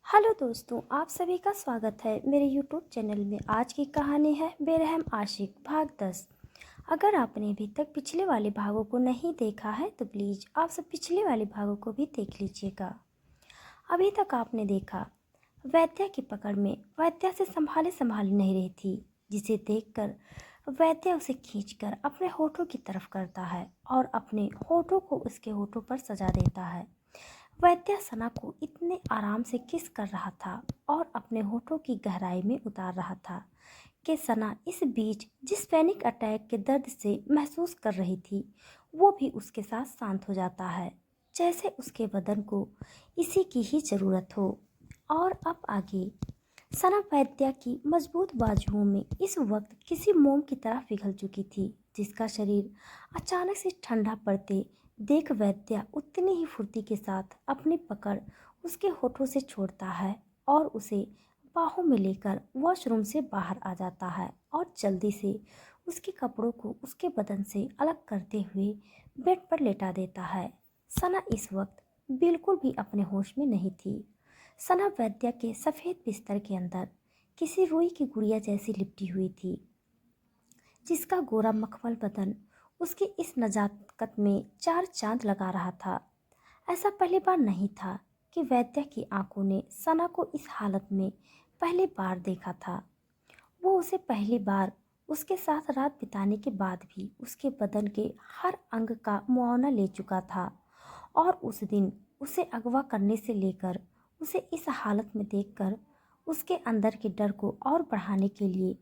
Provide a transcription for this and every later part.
Hello दोस्तों, आप सभी का स्वागत है मेरे यूट्यूब चैनल में। आज की कहानी है बेरहम आशिक भाग 10। अगर आपने अभी तक पिछले वाले भागों को नहीं देखा है तो प्लीज़ आप सब पिछले वाले भागों को भी देख लीजिएगा। अभी तक आपने देखा वैद्या की पकड़ में वैद्या से संभाली नहीं रही थी, जिसे देखकर वैद्या उसे खींचकर अपने होठों की तरफ करता है और अपने होठों को उसके होठों पर सजा देता है। वैद्या सना को इतने आराम से किस कर रहा था और अपने होठों की गहराई में उतार रहा था कि सना इस बीच जिस पैनिक अटैक के दर्द से महसूस कर रही थी वो भी उसके साथ शांत हो जाता है, जैसे उसके बदन को इसी की ही ज़रूरत हो। और अब आगे सना वैद्या की मजबूत बाजुओं में इस वक्त किसी मोम की तरह पिघल चुकी थी, जिसका शरीर अचानक से ठंडा पड़ते देख वैद्या उतनी ही फुर्ती के साथ अपनी पकड़ उसके होठों से छोड़ता है और उसे बाहों में लेकर वॉशरूम से बाहर आ जाता है और जल्दी से उसके कपड़ों को उसके बदन से अलग करते हुए बेड पर लेटा देता है। सना इस वक्त बिल्कुल भी अपने होश में नहीं थी। सना वैद्या के सफ़ेद बिस्तर के अंदर किसी रुई की गुड़िया जैसी लिपटी हुई थी, जिसका गोरा मखमल बदन उसकी इस नजाकत में चार चांद लगा रहा था। ऐसा पहली बार नहीं था कि वैद्या की आंखों ने सना को इस हालत में पहली बार देखा था। वो उसे पहली बार उसके साथ रात बिताने के बाद भी उसके बदन के हर अंग का मुआयना ले चुका था और उस दिन उसे अगवा करने से लेकर उसे इस हालत में देखकर उसके अंदर के डर को और बढ़ाने के लिए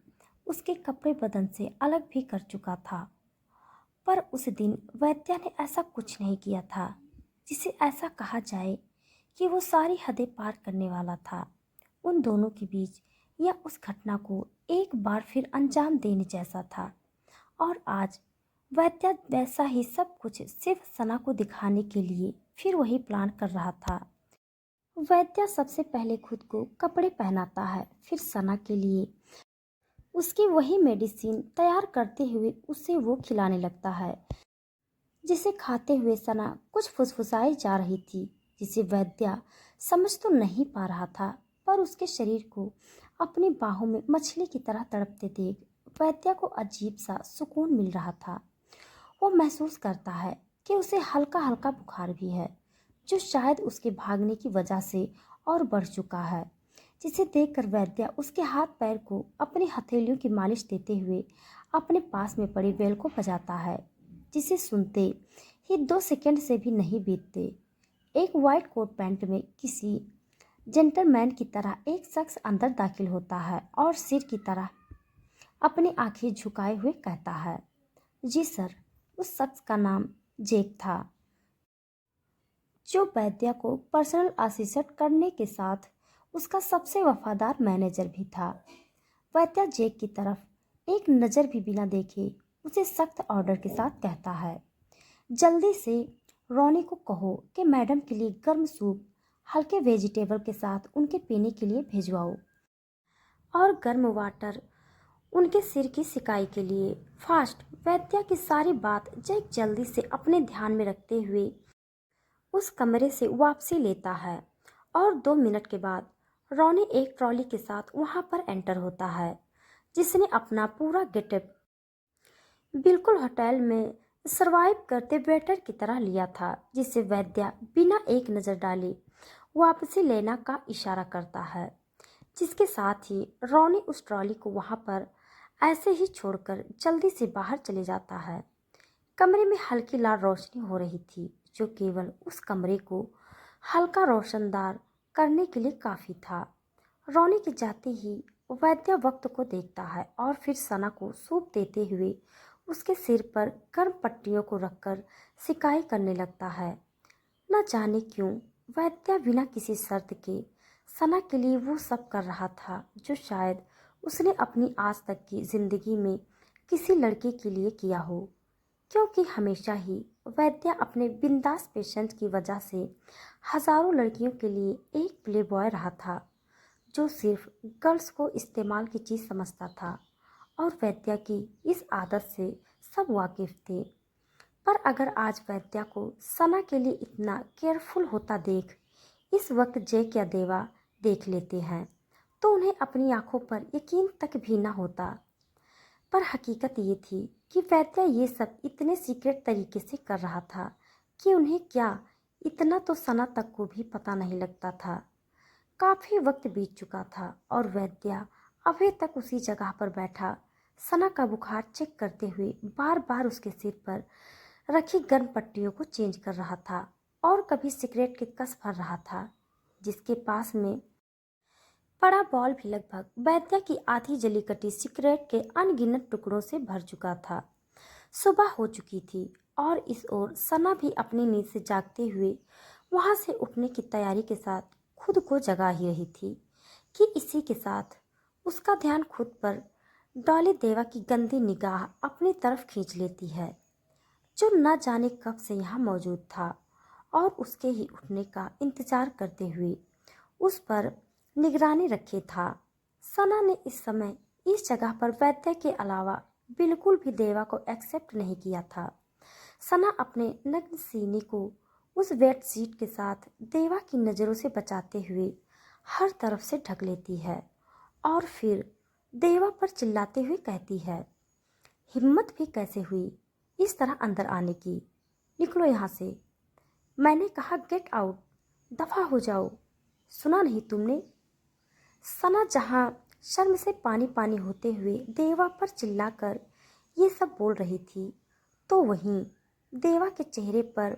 उसके कपड़े बदन से अलग भी कर चुका था। पर उस दिन वैद्या ने ऐसा कुछ नहीं किया था जिसे ऐसा कहा जाए कि वो सारी हदें पार करने वाला था। उन दोनों के बीच या उस घटना को एक बार फिर अंजाम देने जैसा था और आज वैद्या वैसा ही सब कुछ सिर्फ सना को दिखाने के लिए फिर वही प्लान कर रहा था। वैद्या सबसे पहले खुद को कपड़े पहनाता है, फिर सना के लिए उसकी वही मेडिसिन तैयार करते हुए उसे वो खिलाने लगता है, जिसे खाते हुए सना कुछ फुसफुसाई जा रही थी, जिसे वैद्या समझ तो नहीं पा रहा था। पर उसके शरीर को अपनी बाहों में मछली की तरह तड़पते देख वैद्या को अजीब सा सुकून मिल रहा था। वो महसूस करता है कि उसे हल्का हल्का बुखार भी है, जो शायद उसके भागने की वजह से और बढ़ चुका है, जिसे देखकर वैद्या उसके हाथ पैर को अपनी हथेलियों की मालिश देते हुए अपने पास में पड़ी बेल को बजाता है, जिसे सुनते ही 2 सेकंड से भी नहीं बीतते। एक वाइट कोट पैंट में किसी जेंटलमैन की तरह एक शख्स अंदर दाखिल होता है और सिर की तरह अपनी आंखें झुकाए हुए कहता है, जी सर। उस शख्स का नाम जेक था, जो वैद्या को पर्सनल असिस्टेंट करने के साथ उसका सबसे वफादार मैनेजर भी था। वैद्या जेक की तरफ एक नज़र भी बिना देखे उसे सख्त ऑर्डर के साथ कहता है, जल्दी से रोनी को कहो कि मैडम के लिए गर्म सूप हल्के वेजिटेबल के साथ उनके पीने के लिए भिजवाओ और गर्म वाटर उनके सिर की सिकाई के लिए फास्ट। वैद्या की सारी बात जैक जल्दी से अपने ध्यान में रखते हुए उस कमरे से वापसी लेता है और 2 मिनट के बाद रॉनी एक ट्रॉली के साथ वहां पर एंटर होता है, जिसने अपना पूरा गेटअप बिल्कुल होटल में सरवाइव करते वेटर की तरह लिया था, जिसे वैद्या बिना एक नज़र डाले वापसी लेना का इशारा करता है, जिसके साथ ही रॉनी उस ट्रॉली को वहां पर ऐसे ही छोड़कर जल्दी से बाहर चले जाता है। कमरे में हल्की लाल रोशनी हो रही थी, जो केवल उस कमरे को हल्का रोशनदार करने के लिए काफ़ी था। रॉनी के जाते ही वैद्य वक्त को देखता है और फिर सना को सूप देते हुए उसके सिर पर गर्म पट्टियों को रखकर सिकाई करने लगता है। न जाने क्यों वैद्य बिना किसी शर्त के सना के लिए वो सब कर रहा था जो शायद उसने अपनी आज तक की जिंदगी में किसी लड़के के लिए किया हो, क्योंकि हमेशा ही वैद्या अपने बिंदास पेशेंस की वजह से हजारों लड़कियों के लिए एक प्ले बॉय रहा था, जो सिर्फ गर्ल्स को इस्तेमाल की चीज़ समझता था और वैद्या की इस आदत से सब वाकिफ थे। पर अगर आज वैद्या को सना के लिए इतना केयरफुल होता देख इस वक्त जेक या देवा देख लेते हैं तो उन्हें अपनी आंखों पर यकीन तक भी न होता। पर हकीकत ये थी कि वैद्या ये सब इतने सीक्रेट तरीके से कर रहा था कि उन्हें क्या इतना तो सना तक को भी पता नहीं लगता था। काफी वक्त बीत चुका था और वैद्या अभी तक उसी जगह पर बैठा सना का बुखार चेक करते हुए बार बार उसके सिर पर रखी गर्म पट्टियों को चेंज कर रहा था और कभी सिगरेट के कस भर रहा था जिसके पास में पड़ा बॉल भी लगभग वैद्या की आधी जली कटी सिगरेट के अनगिनत टुकड़ों से भर चुका था। सुबह हो चुकी थी और इस ओर सना भी अपनी नींद से जागते हुए वहां से उठने की तैयारी के साथ खुद को जगा ही रही थी कि इसी के साथ उसका ध्यान खुद पर डॉली देवा की गंदी निगाह अपनी तरफ खींच लेती है जो न जाने कब से यहाँ मौजूद था और उसके ही उठने का इंतजार करते हुए उस पर निगरानी रखे था। सना ने इस समय इस जगह पर वैद्य के अलावा बिल्कुल भी देवा को एक्सेप्ट नहीं किया था। सना अपने नग्न सीने को उस बेड शीट के साथ देवा की नज़रों से बचाते हुए हर तरफ से ढक लेती है और फिर देवा पर चिल्लाते हुए कहती है, हिम्मत भी कैसे हुई इस तरह अंदर आने की, निकलो यहाँ से, मैंने कहा गेट आउट, दफा हो जाओ, सुना नहीं तुमने। सना जहाँ शर्म से पानी पानी होते हुए देवा पर चिल्लाकर ये सब बोल रही थी तो वहीं देवा के चेहरे पर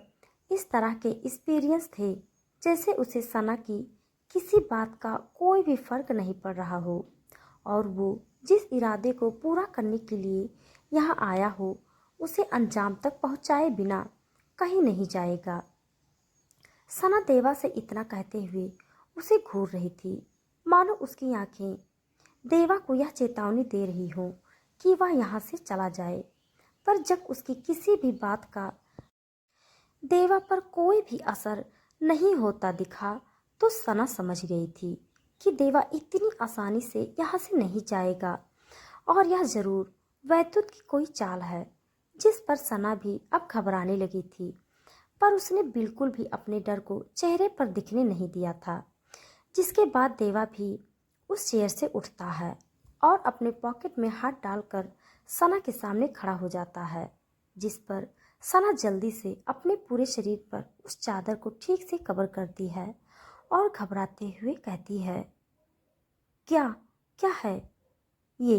इस तरह के एक्सपीरियंस थे जैसे उसे सना की किसी बात का कोई भी फर्क नहीं पड़ रहा हो और वो जिस इरादे को पूरा करने के लिए यहाँ आया हो उसे अंजाम तक पहुँचाए बिना कहीं नहीं जाएगा। सना देवा से इतना कहते हुए उसे घूर रही थी मानो उसकी आंखें देवा को यह चेतावनी दे रही हो कि वह यहाँ से चला जाए। पर जब उसकी किसी भी बात का देवा पर कोई भी असर नहीं होता दिखा तो सना समझ गई थी कि देवा इतनी आसानी से यहाँ से नहीं जाएगा और यह जरूर वैद्युत की कोई चाल है जिस पर सना भी अब घबराने लगी थी। पर उसने बिल्कुल भी अपने डर को चेहरे पर दिखने नहीं दिया था। जिसके बाद देवा भी उस चेयर से उठता है और अपने पॉकेट में हाथ डालकर सना के सामने खड़ा हो जाता है जिस पर सना जल्दी से अपने पूरे शरीर पर उस चादर को ठीक से कवर करती है और घबराते हुए कहती है, क्या क्या है ये।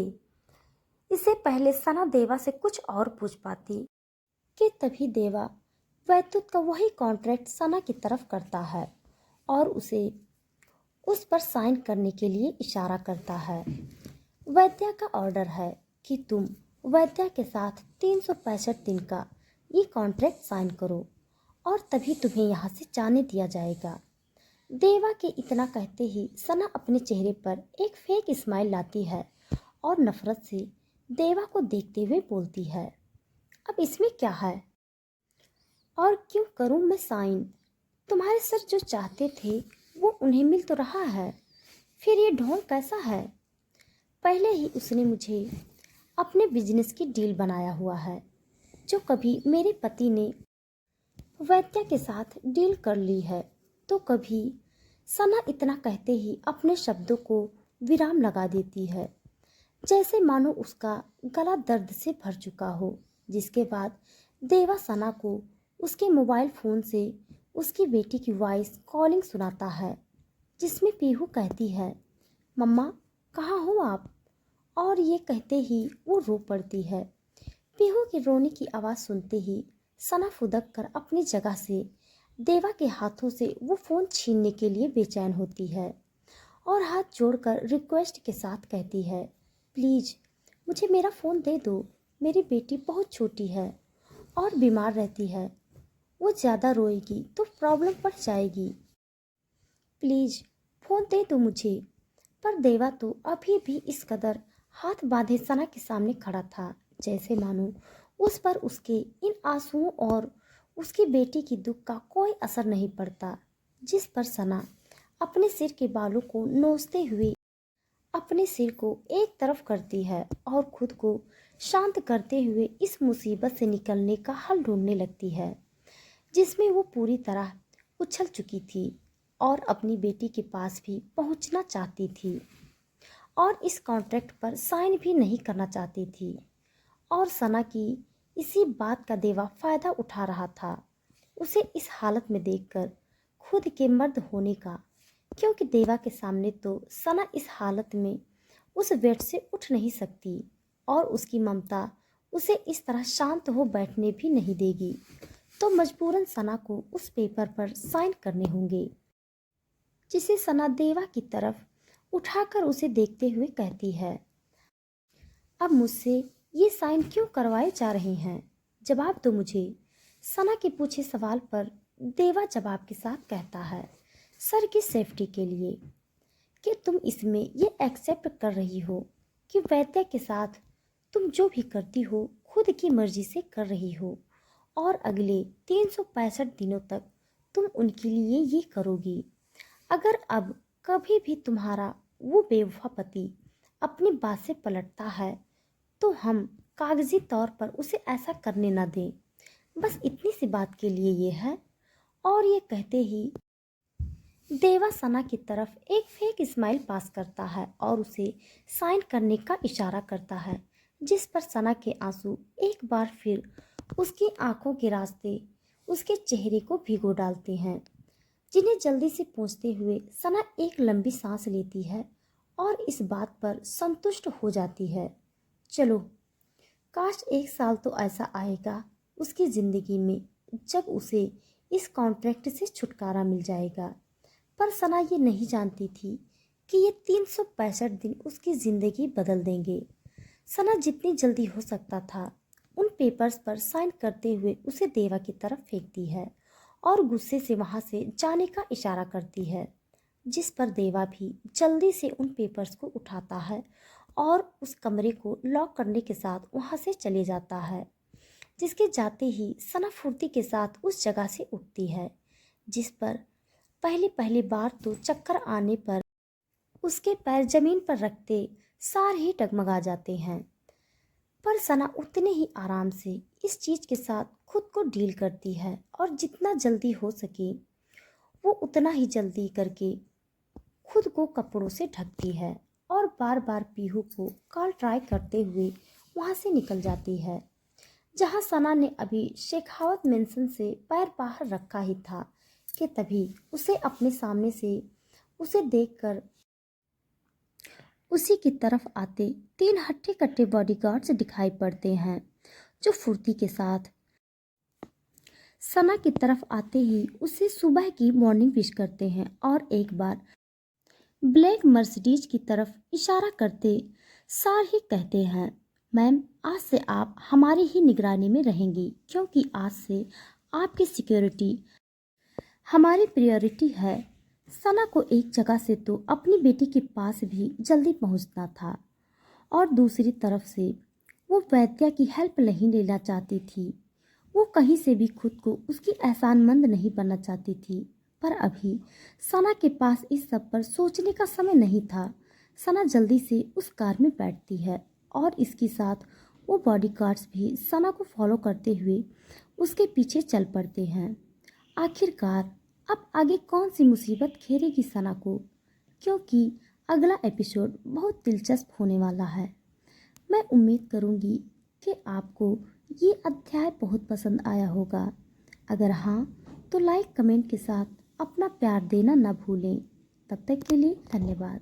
इससे पहले सना देवा से कुछ और पूछ पाती कि तभी देवा वैद्युत का वही कॉन्ट्रैक्ट सना की तरफ करता है और उसे उस पर साइन करने के लिए इशारा करता है। वैद्या का ऑर्डर है कि तुम वैद्या के साथ 365 दिन का ये कॉन्ट्रैक्ट साइन करो और तभी तुम्हें यहाँ से जाने दिया जाएगा। देवा के इतना कहते ही सना अपने चेहरे पर एक फेक स्माइल लाती है और नफरत से देवा को देखते हुए बोलती है, अब इसमें क्या है और क्यों करूं मैं साइन, तुम्हारे सर जो चाहते थे वो उन्हें मिल तो रहा है, फिर ये ढोंग कैसा है। पहले ही उसने मुझे अपने बिजनेस की डील बनाया हुआ है जो कभी मेरे पति ने वैद्या के साथ डील कर ली है तो कभी। सना इतना कहते ही अपने शब्दों को विराम लगा देती है जैसे मानो उसका गला दर्द से भर चुका हो। जिसके बाद देवा सना को उसके मोबाइल फ़ोन से उसकी बेटी की वॉइस कॉलिंग सुनाता है जिसमें पीहू कहती है, मम्मा कहाँ हो आप। और ये कहते ही वो रो पड़ती है। पीहू की रोने की आवाज़ सुनते ही सना फुदक कर अपनी जगह से देवा के हाथों से वो फ़ोन छीनने के लिए बेचैन होती है और हाथ जोड़कर रिक्वेस्ट के साथ कहती है, प्लीज़ मुझे मेरा फ़ोन दे दो, मेरी बेटी बहुत छोटी है और बीमार रहती है, वो ज़्यादा रोएगी तो प्रॉब्लम बढ़ जाएगी, प्लीज़ फ़ोन दे दो मुझे। पर देवा तो अभी भी इस कदर हाथ बांधे सना के सामने खड़ा था जैसे मानो उस पर उसके इन आंसुओं और उसकी बेटी की दुख का कोई असर नहीं पड़ता। जिस पर सना अपने सिर के बालों को नोचते हुए अपने सिर को एक तरफ करती है और खुद को शांत करते हुए इस मुसीबत से निकलने का हल ढूंढने लगती है जिसमें वो पूरी तरह उछल चुकी थी और अपनी बेटी के पास भी पहुंचना चाहती थी और इस कॉन्ट्रैक्ट पर साइन भी नहीं करना चाहती थी। और सना की इसी बात का देवा फ़ायदा उठा रहा था उसे इस हालत में देखकर खुद के मर्द होने का, क्योंकि देवा के सामने तो सना इस हालत में उस बेड से उठ नहीं सकती और उसकी ममता उसे इस तरह शांत हो बैठने भी नहीं देगी। तो मजबूरन सना को उस पेपर पर साइन करने होंगे, जिसे सना देवा की तरफ उठाकर उसे देखते हुए कहती है, अब मुझसे ये साइन क्यों करवाए जा रहे हैं? जवाब दो मुझे। सना के पूछे सवाल पर देवा जवाब के साथ कहता है, सर की सेफ्टी के लिए, कि तुम इसमें ये एक्सेप्ट कर रही हो कि वैद्य के साथ तुम जो भी करती हो खुद की मर्जी से कर रही हो और अगले 365 दिनों तक तुम उनके लिए ये करोगी। अगर अब कभी भी तुम्हारा वो बेवफा पति अपनी बात से पलटता है तो हम कागजी तौर पर उसे ऐसा करने ना दें। बस इतनी सी बात के लिए ये है। और ये कहते ही देवा सना की तरफ एक फेक स्माइल पास करता है और उसे साइन करने का इशारा करता है, जिस पर सना के आंसू एक बार फिर उसकी आंखों के रास्ते उसके चेहरे को भिगो डालते हैं, जिन्हें जल्दी से पहुँचते हुए सना एक लंबी सांस लेती है और इस बात पर संतुष्ट हो जाती है। चलो, काश 1 साल तो ऐसा आएगा उसकी ज़िंदगी में जब उसे इस कॉन्ट्रैक्ट से छुटकारा मिल जाएगा। पर सना ये नहीं जानती थी कि ये 365 दिन उसकी ज़िंदगी बदल देंगे। सना जितनी जल्दी हो सकता था उन पेपर्स पर साइन करते हुए उसे देवा की तरफ फेंकती है और गुस्से से वहाँ से जाने का इशारा करती है, जिस पर देवा भी जल्दी से उन पेपर्स को उठाता है और उस कमरे को लॉक करने के साथ वहाँ से चले जाता है। जिसके जाते ही सना फुर्ती के साथ उस जगह से उठती है, जिस पर पहली बार तो चक्कर आने पर उसके पैर जमीन पर रखते सार ही डगमगा जाते हैं। पर सना उतने ही आराम से इस चीज़ के साथ खुद को डील करती है और जितना जल्दी हो सके वो उतना ही जल्दी करके खुद को कपड़ों से ढकती है और बार बार पीहू को कॉल ट्राई करते हुए वहाँ से निकल जाती है, जहाँ सना ने अभी शेखावत मेंशन से पैर बाहर रखा ही था कि तभी उसे अपने सामने से उसे देखकर उसी की तरफ आते 3 हट्टे कट्टे बॉडीगार्ड्स दिखाई पड़ते हैं, जो फुर्ती के साथ सना की तरफ आते ही उसे सुबह की मॉर्निंग विश करते हैं और एक बार ब्लैक मर्सिडीज की तरफ इशारा करते सार ही कहते हैं, मैम आज से आप हमारी ही निगरानी में रहेंगी, क्योंकि आज से आपकी सिक्योरिटी हमारी प्रायोरिटी है। सना को एक जगह से तो अपनी बेटी के पास भी जल्दी पहुंचना था और दूसरी तरफ से वो वैद्या की हेल्प नहीं लेना चाहती थी। वो कहीं से भी खुद को उसकी एहसानमंद नहीं बनना चाहती थी, पर अभी सना के पास इस सब पर सोचने का समय नहीं था। सना जल्दी से उस कार में बैठती है और इसके साथ वो बॉडीगार्ड्स भी सना को फॉलो करते हुए उसके पीछे चल पड़ते हैं। आखिरकार अब आगे कौन सी मुसीबत घेरेगी सना को, क्योंकि अगला एपिसोड बहुत दिलचस्प होने वाला है। मैं उम्मीद करूंगी कि आपको ये अध्याय बहुत पसंद आया होगा। अगर हाँ तो लाइक कमेंट के साथ अपना प्यार देना न भूलें। तब तक के लिए धन्यवाद।